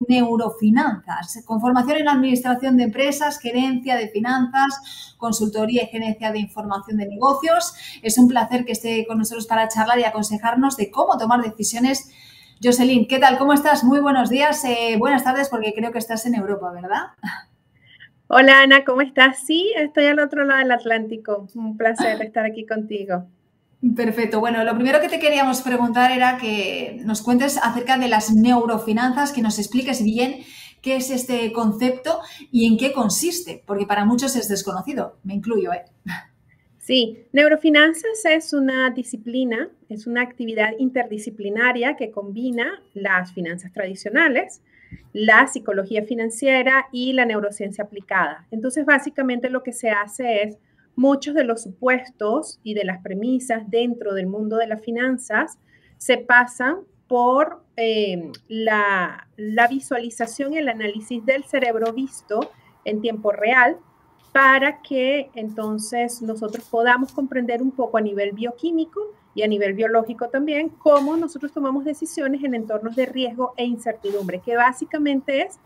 neurofinanzas, con formación en administración de empresas, gerencia de finanzas, consultoría y gerencia de información de negocios. Es un placer que esté con nosotros para charlar y aconsejarnos de cómo tomar decisiones. Jocelyn, ¿qué tal? ¿Cómo estás? Muy buenos días, buenas tardes, porque creo que estás en Europa, ¿verdad? Hola Ana, ¿cómo estás? Sí, estoy al otro lado del Atlántico. Un placer estar aquí contigo. Perfecto. Bueno, lo primero que te queríamos preguntar era que nos cuentes acerca de las neurofinanzas, que nos expliques bien qué es este concepto y en qué consiste, porque para muchos es desconocido, me incluyo, ¿eh? Sí, neurofinanzas es una disciplina, es una actividad interdisciplinaria que combina las finanzas tradicionales, la psicología financiera y la neurociencia aplicada. Entonces, básicamente lo que se hace es muchos de los supuestos y de las premisas dentro del mundo de las finanzas se pasan por la visualización y el análisis del cerebro visto en tiempo real para que entonces nosotros podamos comprender un poco a nivel bioquímico y a nivel biológico también cómo nosotros tomamos decisiones en entornos de riesgo e incertidumbre, que básicamente es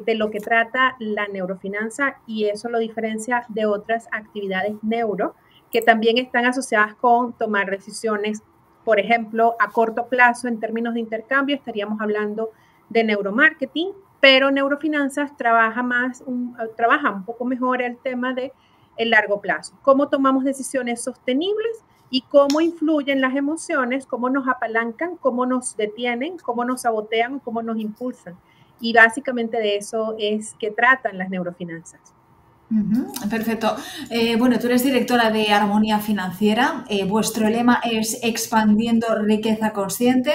de lo que trata la neurofinanza, y eso lo diferencia de otras actividades neuro que también están asociadas con tomar decisiones. Por ejemplo, a corto plazo, en términos de intercambio, estaríamos hablando de neuromarketing, pero neurofinanzas trabaja un poco mejor el tema de el largo plazo. Cómo tomamos decisiones sostenibles y cómo influyen las emociones, cómo nos apalancan, cómo nos detienen, cómo nos sabotean, cómo nos impulsan. Y básicamente de eso es que tratan las neurofinanzas. Perfecto. Bueno, tú eres directora de Armonía Financiera. Vuestro Sí. lema es expandiendo riqueza consciente.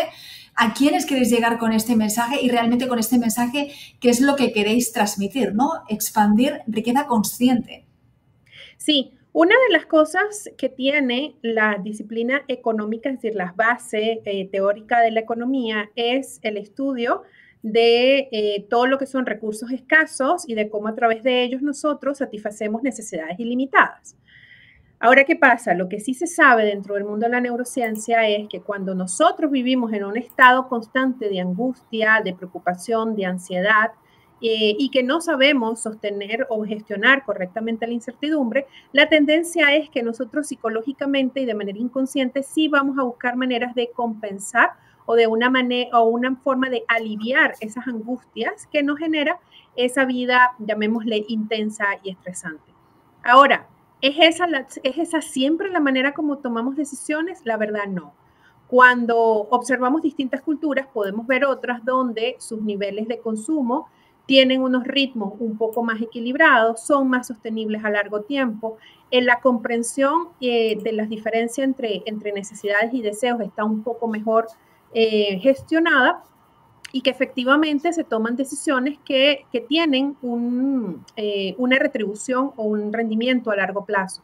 ¿A quiénes queréis llegar con este mensaje? Y realmente con este mensaje, ¿qué es lo que queréis transmitir? ¿No? Expandir riqueza consciente. Sí, una de las cosas que tiene la disciplina económica, es decir, las bases teóricas de la economía, es el estudio de todo lo que son recursos escasos y de cómo a través de ellos nosotros satisfacemos necesidades ilimitadas. Ahora, ¿qué pasa? Lo que sí se sabe dentro del mundo de la neurociencia es que cuando nosotros vivimos en un estado constante de angustia, de preocupación, de ansiedad, y que no sabemos sostener o gestionar correctamente la incertidumbre, la tendencia es que nosotros psicológicamente y de manera inconsciente sí vamos a buscar maneras de compensar o de una manera o una forma de aliviar esas angustias que nos genera esa vida, llamémosle, intensa y estresante. Ahora, ¿es esa siempre la manera como tomamos decisiones? La verdad, no. Cuando observamos distintas culturas, podemos ver otras donde sus niveles de consumo tienen unos ritmos un poco más equilibrados, son más sostenibles a largo tiempo. En la comprensión de las diferencias entre necesidades y deseos está un poco mejor gestionada, y que efectivamente se toman decisiones que tienen una retribución o un rendimiento a largo plazo.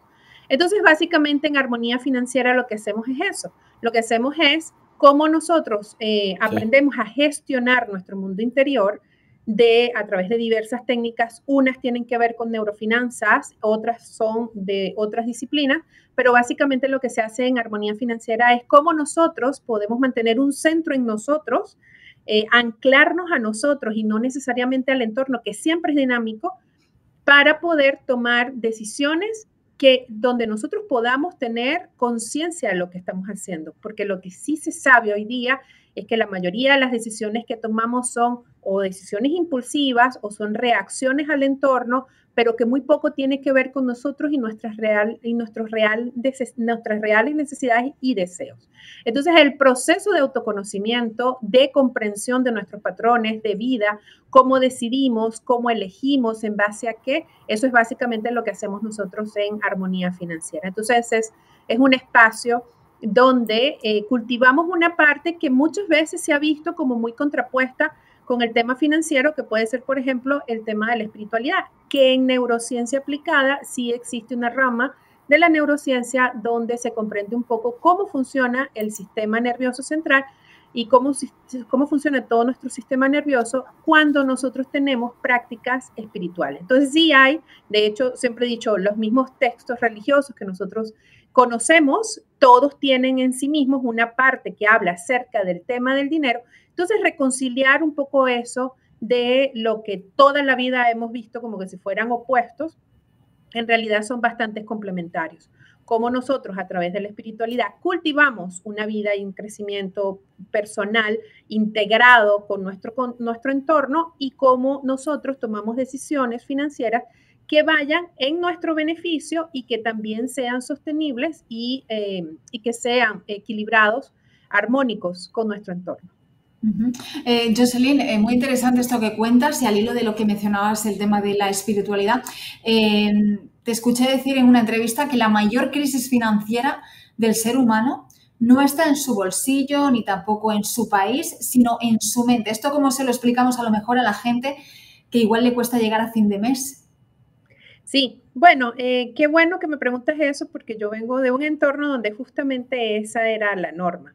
Entonces, básicamente en Armonía Financiera lo que hacemos es eso. Lo que hacemos es cómo nosotros aprendemos a gestionar nuestro mundo interior a través de diversas técnicas. Unas tienen que ver con neurofinanzas, otras son de otras disciplinas, pero básicamente lo que se hace en Armonía Financiera es cómo nosotros podemos mantener un centro en nosotros, anclarnos a nosotros y no necesariamente al entorno, que siempre es dinámico, para poder tomar decisiones donde nosotros podamos tener conciencia de lo que estamos haciendo, porque lo que sí se sabe hoy día es que la mayoría de las decisiones que tomamos son o decisiones impulsivas o son reacciones al entorno, pero que muy poco tiene que ver con nosotros y nuestras reales necesidades y deseos. Entonces, el proceso de autoconocimiento, de comprensión de nuestros patrones de vida, cómo decidimos, cómo elegimos, en base a qué, eso es básicamente lo que hacemos nosotros en Armonía Financiera. Entonces, es un espacio donde cultivamos una parte que muchas veces se ha visto como muy contrapuesta con el tema financiero, que puede ser, por ejemplo, el tema de la espiritualidad, que en neurociencia aplicada sí existe una rama de la neurociencia donde se comprende un poco cómo funciona el sistema nervioso central y cómo funciona todo nuestro sistema nervioso cuando nosotros tenemos prácticas espirituales. Entonces sí hay, de hecho, siempre he dicho, los mismos textos religiosos que nosotros conocemos, todos tienen en sí mismos una parte que habla acerca del tema del dinero. Entonces reconciliar un poco eso de lo que toda la vida hemos visto como que si fueran opuestos, en realidad son bastante complementarios. Cómo nosotros a través de la espiritualidad cultivamos una vida y un crecimiento personal integrado con nuestro entorno y cómo nosotros tomamos decisiones financieras que vayan en nuestro beneficio y que también sean sostenibles y que sean equilibrados, armónicos con nuestro entorno. Jocelyn, muy interesante esto que cuentas y al hilo de lo que mencionabas, el tema de la espiritualidad. Te escuché decir en una entrevista que la mayor crisis financiera del ser humano no está en su bolsillo ni tampoco en su país, sino en su mente. ¿Esto cómo se lo explicamos a lo mejor a la gente que igual le cuesta llegar a fin de mes? Sí, bueno, qué bueno que me preguntas eso porque yo vengo de un entorno donde justamente esa era la norma.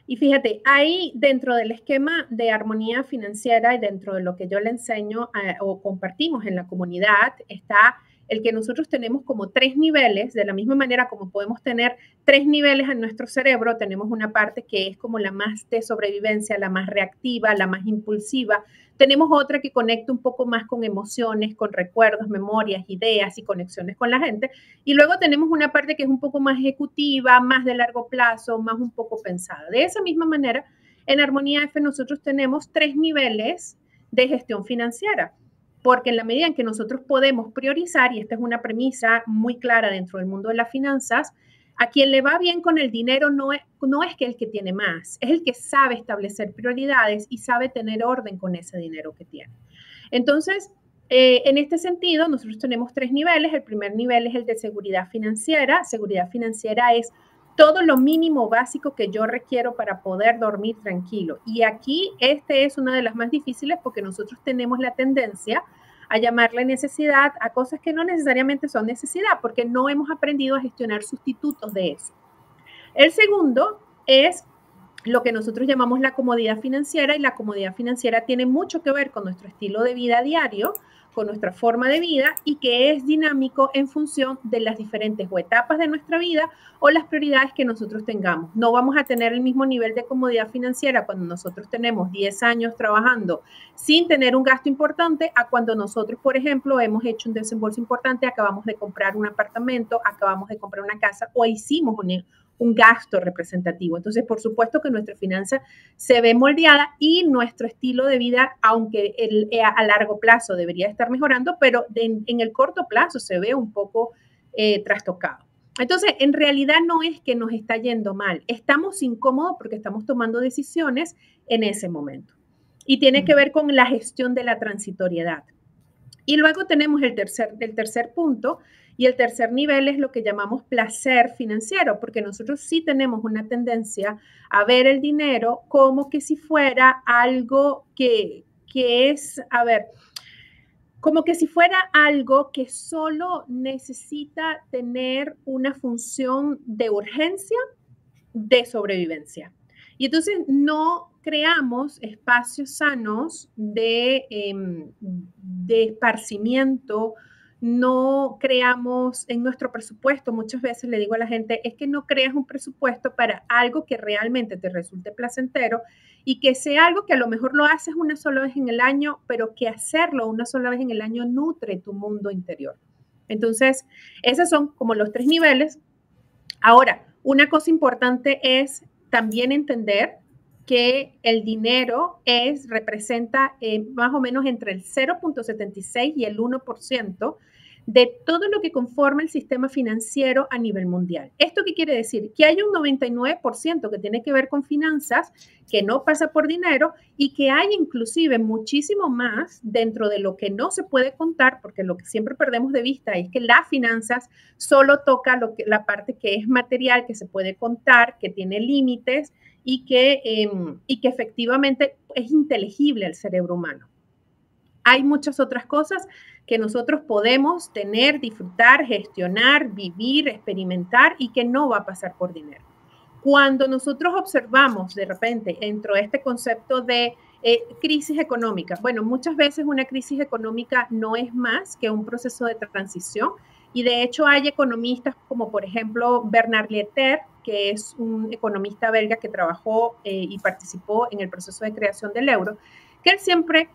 Y fíjate, ahí dentro del esquema de armonía financiera y dentro de lo que yo le enseño o compartimos en la comunidad, está el que nosotros tenemos como 3 niveles, de la misma manera como podemos tener 3 niveles en nuestro cerebro, tenemos una parte que es como la más de sobrevivencia, la más reactiva, la más impulsiva. Tenemos otra que conecta un poco más con emociones, con recuerdos, memorias, ideas y conexiones con la gente. Y luego tenemos una parte que es un poco más ejecutiva, más de largo plazo, más un poco pensada. De esa misma manera, en Armonía F nosotros tenemos 3 niveles de gestión financiera, porque en la medida en que nosotros podemos priorizar, y esta es una premisa muy clara dentro del mundo de las finanzas, a quien le va bien con el dinero no es que el que tiene más, es el que sabe establecer prioridades y sabe tener orden con ese dinero que tiene. Entonces, en este sentido, nosotros tenemos 3 niveles. El primer nivel es el de seguridad financiera. Seguridad financiera es todo lo mínimo básico que yo requiero para poder dormir tranquilo. Y aquí este es una de las más difíciles porque nosotros tenemos la tendencia a llamarle necesidad a cosas que no necesariamente son necesidad porque no hemos aprendido a gestionar sustitutos de eso. El segundo es lo que nosotros llamamos la comodidad financiera, y la comodidad financiera tiene mucho que ver con nuestro estilo de vida diario, con nuestra forma de vida y que es dinámico en función de las diferentes o etapas de nuestra vida o las prioridades que nosotros tengamos. No vamos a tener el mismo nivel de comodidad financiera cuando nosotros tenemos 10 años trabajando sin tener un gasto importante a cuando nosotros, por ejemplo, hemos hecho un desembolso importante, acabamos de comprar un apartamento, acabamos de comprar una casa o hicimos un gasto representativo. Entonces, por supuesto que nuestra finanza se ve moldeada y nuestro estilo de vida, aunque a largo plazo debería estar mejorando, pero en el corto plazo se ve un poco trastocado. Entonces, en realidad no es que nos está yendo mal, estamos incómodos porque estamos tomando decisiones en ese momento. Y tiene que ver con la gestión de la transitoriedad. Y luego tenemos el tercer punto, y el tercer nivel es lo que llamamos placer financiero, porque nosotros sí tenemos una tendencia a ver el dinero como que si fuera algo que es, a ver, como que si fuera algo que solo necesita tener una función de urgencia, de sobrevivencia. Y entonces no creamos espacios sanos de esparcimiento, no creamos en nuestro presupuesto, muchas veces le digo a la gente, es que no creas un presupuesto para algo que realmente te resulte placentero y que sea algo que a lo mejor lo haces una sola vez en el año, pero que hacerlo una sola vez en el año nutre tu mundo interior. Entonces, esos son como los 3 niveles. Ahora, una cosa importante es también entender que el dinero representa más o menos entre el 0,76 y el 1% de todo lo que conforma el sistema financiero a nivel mundial. ¿Esto qué quiere decir? Que hay un 99% que tiene que ver con finanzas, que no pasa por dinero y que hay inclusive muchísimo más dentro de lo que no se puede contar, porque lo que siempre perdemos de vista es que las finanzas solo toca la parte que es material, que se puede contar, que tiene límites y que efectivamente es inteligible al cerebro humano. Hay muchas otras cosas que nosotros podemos tener, disfrutar, gestionar, vivir, experimentar y que no va a pasar por dinero. Cuando nosotros observamos de repente dentro de este concepto de crisis económica, bueno, muchas veces una crisis económica no es más que un proceso de transición y de hecho hay economistas como por ejemplo Bernard Lietaer, que es un economista belga que trabajó y participó en el proceso de creación del euro, que él siempre,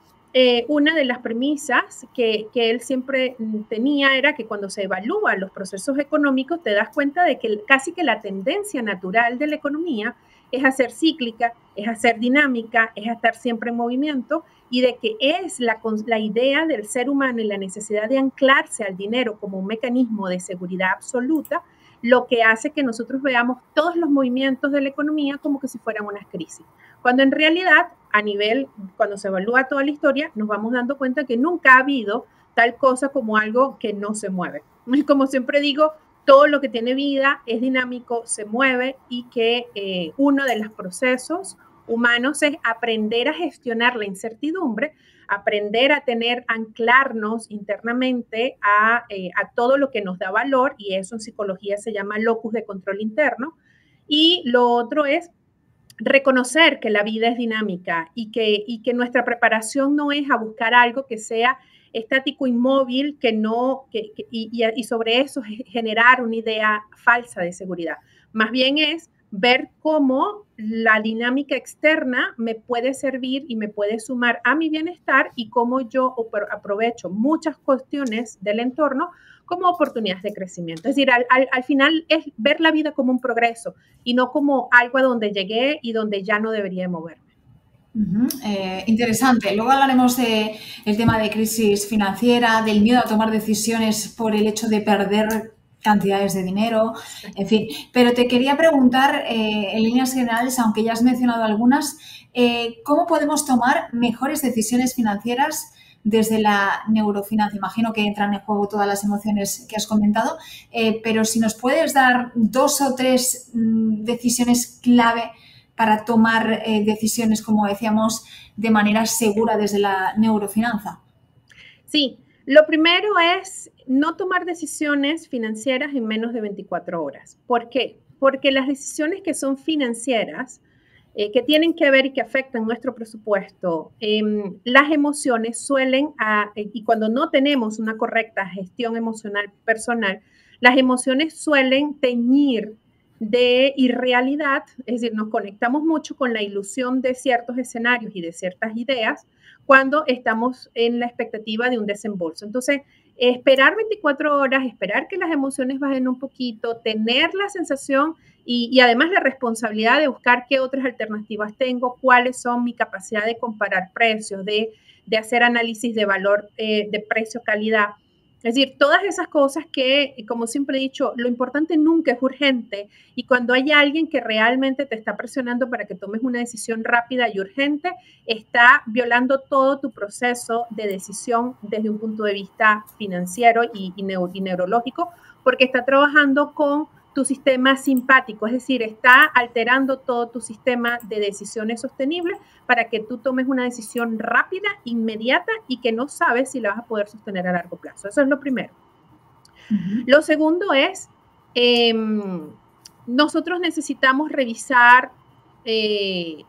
una de las premisas que él siempre tenía era que cuando se evalúan los procesos económicos te das cuenta de que casi que la tendencia natural de la economía es a ser cíclica, es a ser dinámica, es a estar siempre en movimiento, y de que es la idea del ser humano y la necesidad de anclarse al dinero como un mecanismo de seguridad absoluta lo que hace que nosotros veamos todos los movimientos de la economía como que si fueran unas crisis. Cuando en realidad, a nivel, cuando se evalúa toda la historia, nos vamos dando cuenta que nunca ha habido tal cosa como algo que no se mueve. Como siempre digo, todo lo que tiene vida es dinámico, se mueve, y que uno de los procesos humanos es aprender a gestionar la incertidumbre, aprender a anclarnos internamente a todo lo que nos da valor, y eso en psicología se llama locus de control interno. Y lo otro es reconocer que la vida es dinámica y que nuestra preparación no es a buscar algo que sea estático, inmóvil, y sobre eso generar una idea falsa de seguridad. Más bien es ver cómo la dinámica externa me puede servir y me puede sumar a mi bienestar, y cómo yo aprovecho muchas cuestiones del entorno como oportunidades de crecimiento. Es decir, al final es ver la vida como un progreso y no como algo a donde llegué y donde ya no debería moverme. Interesante. Luego hablaremos del tema de crisis financiera, del miedo a tomar decisiones por el hecho de perder cantidades de dinero, en fin. Pero te quería preguntar, en líneas generales, aunque ya has mencionado algunas, ¿cómo podemos tomar mejores decisiones financieras desde la neurofinanza? Imagino que entran en juego todas las emociones que has comentado, pero si nos puedes dar 2 o 3 decisiones clave para tomar decisiones, como decíamos, de manera segura desde la neurofinanza. Sí, lo primero es no tomar decisiones financieras en menos de 24 horas. ¿Por qué? Porque las decisiones que son financieras, que tienen que ver y que afectan nuestro presupuesto, las emociones suelen, y cuando no tenemos una correcta gestión emocional personal, las emociones suelen teñir de irrealidad, es decir, nos conectamos mucho con la ilusión de ciertos escenarios y de ciertas ideas cuando estamos en la expectativa de un desembolso. Entonces, esperar 24 horas, esperar que las emociones bajen un poquito, tener la sensación y además la responsabilidad de buscar qué otras alternativas tengo, cuáles son mi capacidad de comparar precios, de hacer análisis de valor, de precio-calidad. Es decir, todas esas cosas que, como siempre he dicho, lo importante nunca es urgente, y cuando hay alguien que realmente te está presionando para que tomes una decisión rápida y urgente, está violando todo tu proceso de decisión desde un punto de vista financiero y neurológico, porque está trabajando con tu sistema simpático, es decir, está alterando todo tu sistema de decisiones sostenibles para que tú tomes una decisión rápida, inmediata, y que no sabes si la vas a poder sostener a largo plazo. Eso es lo primero. Lo segundo es, nosotros necesitamos revisar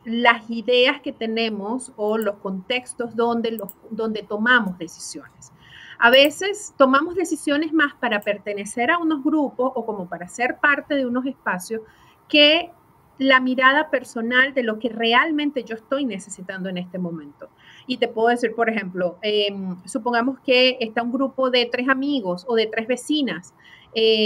las ideas que tenemos o los contextos donde tomamos decisiones. A veces tomamos decisiones más para pertenecer a unos grupos o como para ser parte de unos espacios que la mirada personal de lo que realmente yo estoy necesitando en este momento. Y te puedo decir, por ejemplo, supongamos que está un grupo de 3 amigos o de 3 vecinas,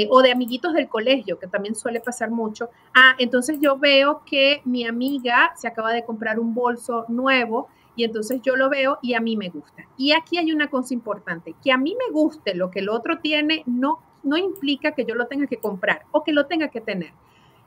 o de amiguitos del colegio, que también suele pasar mucho. Entonces yo veo que mi amiga se acaba de comprar un bolso nuevo, y entonces yo lo veo y a mí me gusta. Y aquí hay una cosa importante, que a mí me guste lo que el otro tiene no implica que yo lo tenga que comprar o que lo tenga que tener.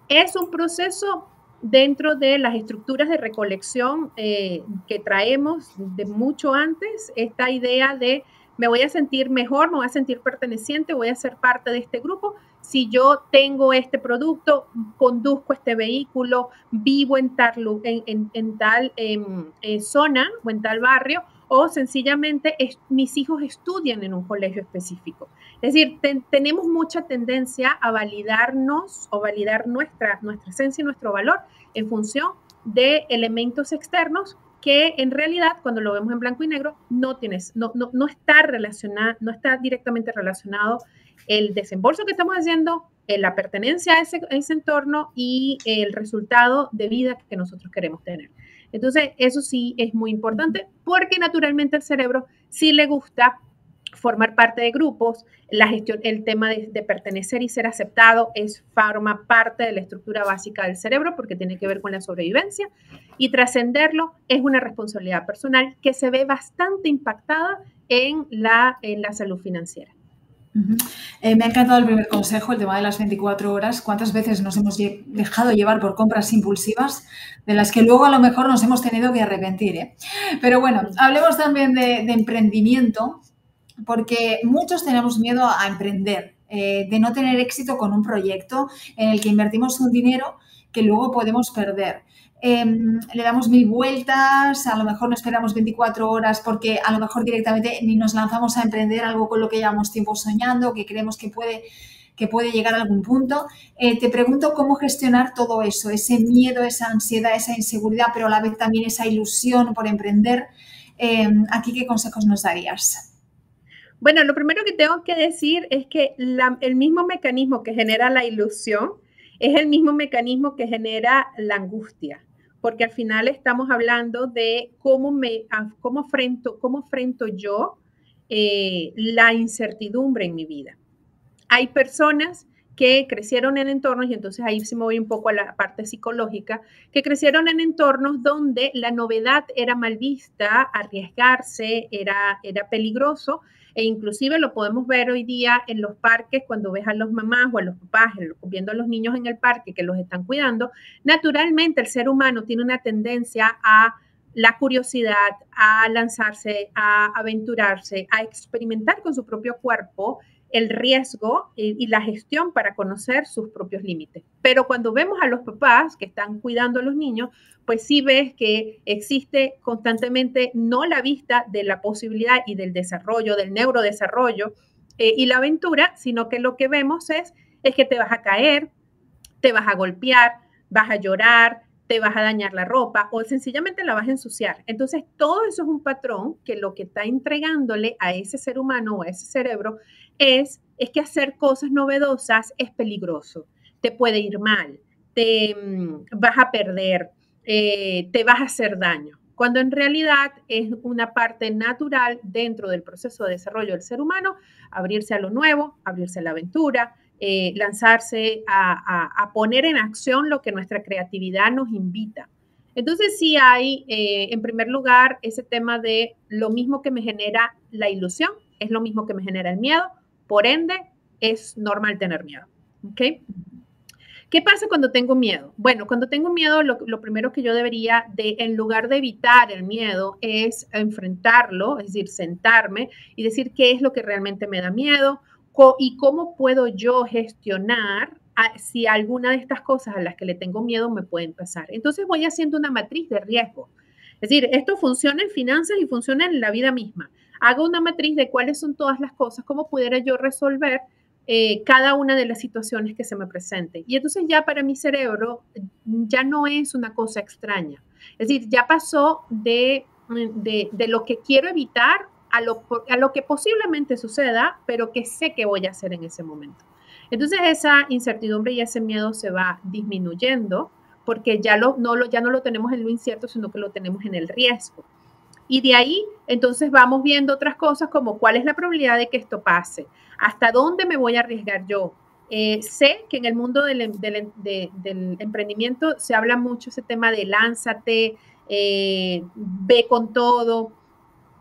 Es un proceso dentro de las estructuras de recolección que traemos de mucho antes, esta idea de me voy a sentir mejor, me voy a sentir perteneciente, voy a ser parte de este grupo si yo tengo este producto, conduzco este vehículo, vivo en tal zona o en tal barrio, o sencillamente mis hijos estudian en un colegio específico. Es decir, tenemos mucha tendencia a validarnos o validar nuestra esencia y nuestro valor en función de elementos externos que en realidad, cuando lo vemos en blanco y negro, no está directamente relacionado el desembolso que estamos haciendo, la pertenencia a ese entorno y el resultado de vida que nosotros queremos tener. Entonces, eso sí es muy importante porque naturalmente al cerebro sí le gusta formar parte de grupos, la gestión, el tema de pertenecer y ser aceptado forma parte de la estructura básica del cerebro porque tiene que ver con la sobrevivencia y trascenderlo es una responsabilidad personal que se ve bastante impactada en la salud financiera. Me ha encantado el primer consejo, el tema de las 24 horas. ¿Cuántas veces nos hemos dejado llevar por compras impulsivas de las que luego a lo mejor nos hemos tenido que arrepentir, ¿eh? Pero bueno, hablemos también de emprendimiento, porque muchos tenemos miedo a emprender, de no tener éxito con un proyecto en el que invertimos un dinero que luego podemos perder. Le damos 1000 vueltas, a lo mejor no esperamos 24 horas porque a lo mejor directamente ni nos lanzamos a emprender algo con lo que llevamos tiempo soñando, que creemos que puede llegar a algún punto. Te pregunto cómo gestionar todo eso, ese miedo, esa ansiedad, esa inseguridad, pero a la vez también esa ilusión por emprender. ¿Aquí qué consejos nos darías? Bueno, lo primero que tengo que decir es que el mismo mecanismo que genera la ilusión es el mismo mecanismo que genera la angustia, porque al final estamos hablando de cómo frento yo la incertidumbre en mi vida. Hay personas que crecieron en entornos, y entonces ahí se me voy un poco a la parte psicológica, que crecieron en entornos donde la novedad era mal vista, arriesgarse era peligroso, e inclusive lo podemos ver hoy día en los parques cuando ves a los mamás o a los papás viendo a los niños en el parque que los están cuidando. Naturalmente el ser humano tiene una tendencia a la curiosidad, a lanzarse, a aventurarse, a experimentar con su propio cuerpo el riesgo y la gestión para conocer sus propios límites. Pero cuando vemos a los papás que están cuidando a los niños, pues sí ves que existe constantemente no la vista de la posibilidad y del desarrollo, del neurodesarrollo y la aventura, sino que lo que vemos es que te vas a caer, te vas a golpear, vas a llorar, te vas a dañar la ropa o sencillamente la vas a ensuciar. Entonces, todo eso es un patrón que lo que está entregándole a ese ser humano o a ese cerebro es que hacer cosas novedosas es peligroso, te puede ir mal, te vas a perder, te vas a hacer daño, cuando en realidad es una parte natural dentro del proceso de desarrollo del ser humano, abrirse a lo nuevo, abrirse a la aventura, lanzarse a poner en acción lo que nuestra creatividad nos invita. Entonces sí hay, en primer lugar, ese tema de lo mismo que me genera la ilusión, es lo mismo que me genera el miedo, por ende, es normal tener miedo. ¿Ok? ¿Qué pasa cuando tengo miedo? Bueno, cuando tengo miedo, lo primero que yo debería en lugar de evitar el miedo, es enfrentarlo, es decir, sentarme y decir qué es lo que realmente me da miedo y cómo puedo yo gestionar si alguna de estas cosas a las que le tengo miedo me pueden pasar. Entonces voy haciendo una matriz de riesgo. Es decir, esto funciona en finanzas y funciona en la vida misma. Hago una matriz de cuáles son todas las cosas, cómo pudiera yo resolver cada una de las situaciones que se me presenten. Y entonces ya para mi cerebro ya no es una cosa extraña. Es decir, ya pasó de lo que quiero evitar a lo que posiblemente suceda, pero que sé que voy a hacer en ese momento. Entonces esa incertidumbre y ese miedo se va disminuyendo porque ya no lo tenemos en lo incierto, sino que lo tenemos en el riesgo. Y de ahí, entonces vamos viendo otras cosas como cuál es la probabilidad de que esto pase, hasta dónde me voy a arriesgar yo. Sé que en el mundo del emprendimiento se habla mucho ese tema de lánzate, ve con todo,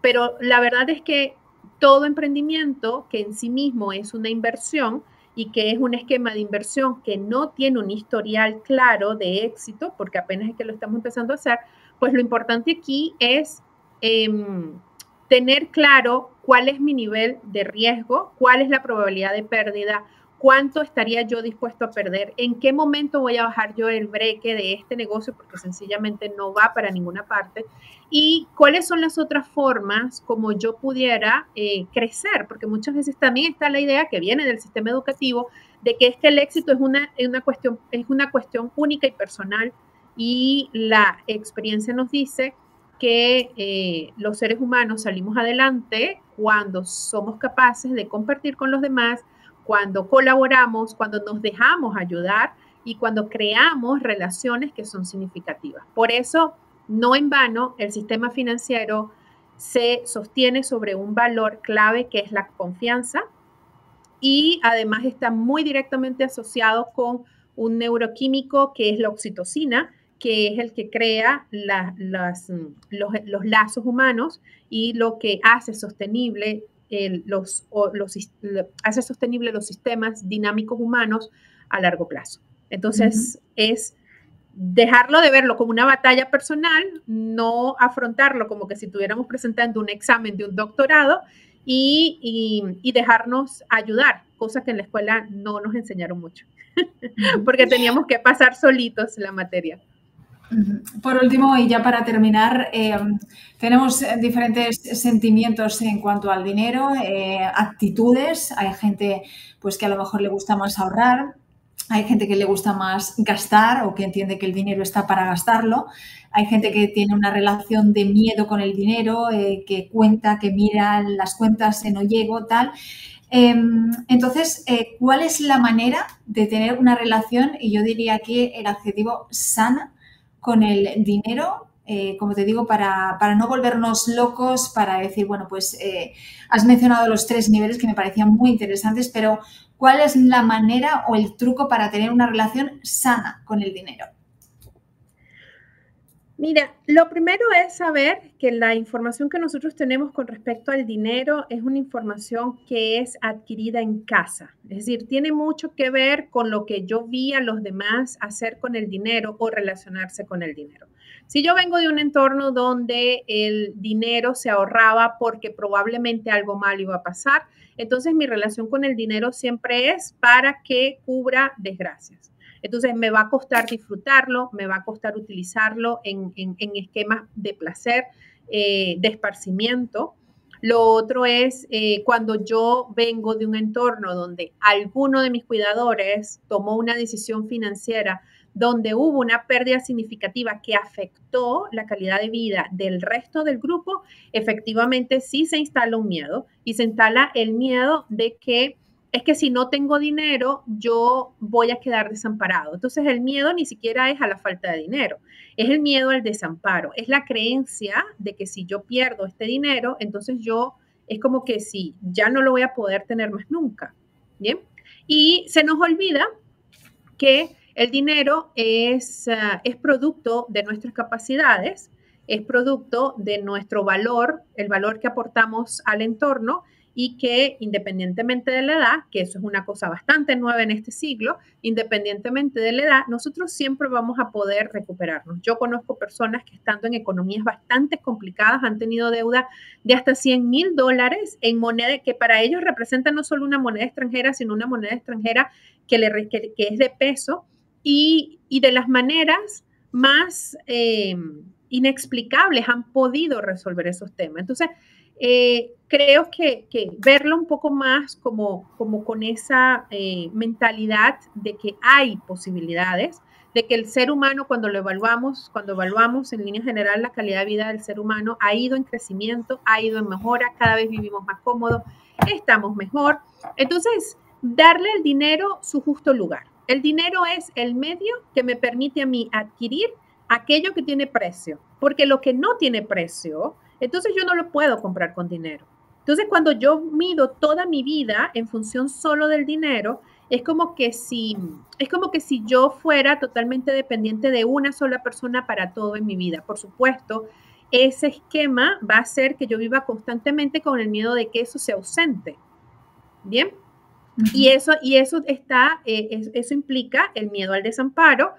pero la verdad es que todo emprendimiento que en sí mismo es una inversión y que es un esquema de inversión que no tiene un historial claro de éxito, porque apenas es que lo estamos empezando a hacer, pues lo importante aquí es tener claro cuál es mi nivel de riesgo, cuál es la probabilidad de pérdida, cuánto estaría yo dispuesto a perder, en qué momento voy a bajar yo el breque de este negocio porque sencillamente no va para ninguna parte y cuáles son las otras formas como yo pudiera crecer, porque muchas veces también está la idea que viene del sistema educativo de que el éxito es una cuestión única y personal y la experiencia nos dice que los seres humanos salimos adelante cuando somos capaces de compartir con los demás, cuando colaboramos, cuando nos dejamos ayudar y cuando creamos relaciones que son significativas. Por eso No en vano, el sistema financiero se sostiene sobre un valor clave que es la confianza y además está muy directamente asociado con un neuroquímico que es la oxitocina, que es el que crea los lazos humanos y lo que hace sostenible hace sostenible los sistemas dinámicos humanos a largo plazo. Entonces, es dejarlo de verlo como una batalla personal, no afrontarlo como que si estuviéramos presentando un examen de un doctorado y dejarnos ayudar, cosa que en la escuela no nos enseñaron mucho, porque teníamos que pasar solitos la materia. Por último, y ya para terminar, tenemos diferentes sentimientos en cuanto al dinero, actitudes. Hay gente pues, que a lo mejor le gusta más ahorrar, hay gente que le gusta más gastar o que entiende que el dinero está para gastarlo. Hay gente que tiene una relación de miedo con el dinero, que cuenta, que mira las cuentas en no llego, tal. Entonces, ¿cuál es la manera de tener una relación, y yo diría aquí el adjetivo sana, con el dinero? Como te digo, para no volvernos locos, para decir, bueno, pues has mencionado los 3 niveles que me parecían muy interesantes, pero ¿cuál es la manera o el truco para tener una relación sana con el dinero? Mira, lo primero es saber que la información que nosotros tenemos con respecto al dinero es una información que es adquirida en casa. Es decir, tiene mucho que ver con lo que yo vi a los demás hacer con el dinero o relacionarse con el dinero. Si yo vengo de un entorno donde el dinero se ahorraba porque probablemente algo mal iba a pasar, entonces mi relación con el dinero siempre es para que cubra desgracias. Entonces me va a costar disfrutarlo, me va a costar utilizarlo en esquemas de placer, de esparcimiento. Lo otro es cuando yo vengo de un entorno donde alguno de mis cuidadores tomó una decisión financiera donde hubo una pérdida significativa que afectó la calidad de vida del resto del grupo, efectivamente sí se instala un miedo y se instala el miedo de que es que si no tengo dinero, yo voy a quedar desamparado. Entonces el miedo ni siquiera es a la falta de dinero, es el miedo al desamparo, es la creencia de que si yo pierdo este dinero, entonces yo es como que si ya no lo voy a poder tener más nunca. ¿Bien? Y se nos olvida que el dinero es producto de nuestras capacidades, es producto de nuestro valor, el valor que aportamos al entorno y que independientemente de la edad, que eso es una cosa bastante nueva en este siglo, independientemente de la edad, nosotros siempre vamos a poder recuperarnos. Yo conozco personas que estando en economías bastante complicadas han tenido deuda de hasta $100,000 en moneda que para ellos representa no solo una moneda extranjera, sino una moneda extranjera que es de peso y de las maneras más inexplicables han podido resolver esos temas. Entonces, creo que verlo un poco más como con esa mentalidad de que hay posibilidades, de que el ser humano cuando evaluamos en línea general la calidad de vida del ser humano ha ido en crecimiento, ha ido en mejora, cada vez vivimos más cómodos, estamos mejor. Entonces, darle al dinero su justo lugar. El dinero es el medio que me permite a mí adquirir aquello que tiene precio, porque lo que no tiene precio, entonces yo no lo puedo comprar con dinero. Entonces, cuando yo mido toda mi vida en función solo del dinero, es como que si yo fuera totalmente dependiente de una sola persona para todo en mi vida. Por supuesto, ese esquema va a hacer que yo viva constantemente con el miedo de que eso sea ausente. ¿Bien? Y eso implica el miedo al desamparo.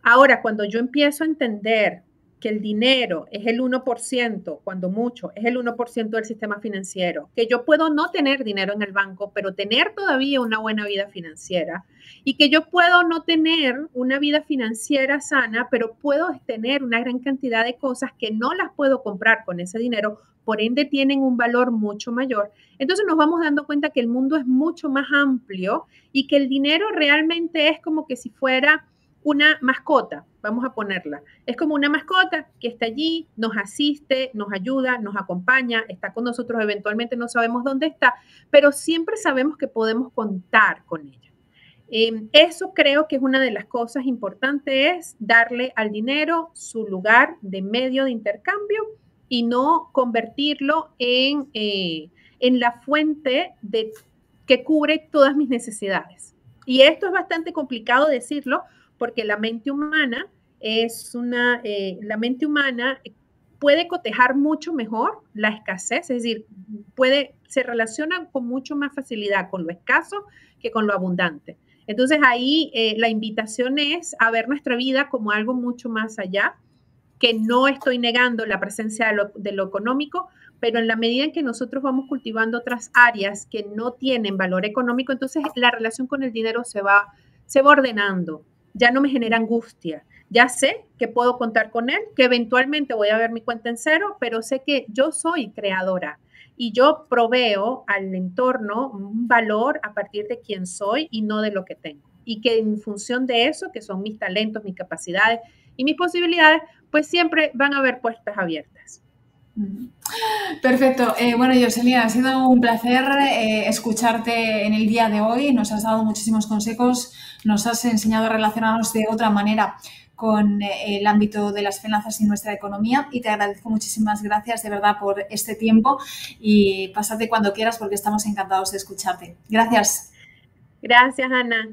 Ahora, cuando yo empiezo a entender que el dinero es el 1%, cuando mucho, es el 1% del sistema financiero, que yo puedo no tener dinero en el banco, pero tener todavía una buena vida financiera, y que yo puedo no tener una vida financiera sana, pero puedo tener una gran cantidad de cosas que no las puedo comprar con ese dinero, por ende tienen un valor mucho mayor. Entonces nos vamos dando cuenta que el mundo es mucho más amplio y que el dinero realmente es como que si fuera una mascota, vamos a ponerla. Es como una mascota que está allí, nos asiste, nos ayuda, nos acompaña, está con nosotros, eventualmente no sabemos dónde está, pero siempre sabemos que podemos contar con ella. Eso creo que es una de las cosas importantes, es darle al dinero su lugar de medio de intercambio y no convertirlo en la fuente que cubre todas mis necesidades. Y esto es bastante complicado decirlo porque la mente humana la mente humana puede cotejar mucho mejor la escasez, es decir, se relaciona con mucho más facilidad con lo escaso que con lo abundante. Entonces ahí la invitación es a ver nuestra vida como algo mucho más allá, que no estoy negando la presencia de lo económico, pero en la medida en que nosotros vamos cultivando otras áreas que no tienen valor económico, entonces la relación con el dinero se va ordenando, ya no me genera angustia. Ya sé que puedo contar con él, que eventualmente voy a ver mi cuenta en cero, pero sé que yo soy creadora y yo proveo al entorno un valor a partir de quién soy y no de lo que tengo. Y que en función de eso, que son mis talentos, mis capacidades y mis posibilidades, pues siempre van a haber puertas abiertas. Perfecto. Bueno, Yoselina, ha sido un placer escucharte en el día de hoy. Nos has dado muchísimos consejos, nos has enseñado a relacionarnos de otra manera con el ámbito de las finanzas y nuestra economía y te agradezco muchísimas gracias de verdad por este tiempo y pásate cuando quieras porque estamos encantados de escucharte. Gracias. Gracias, Ana.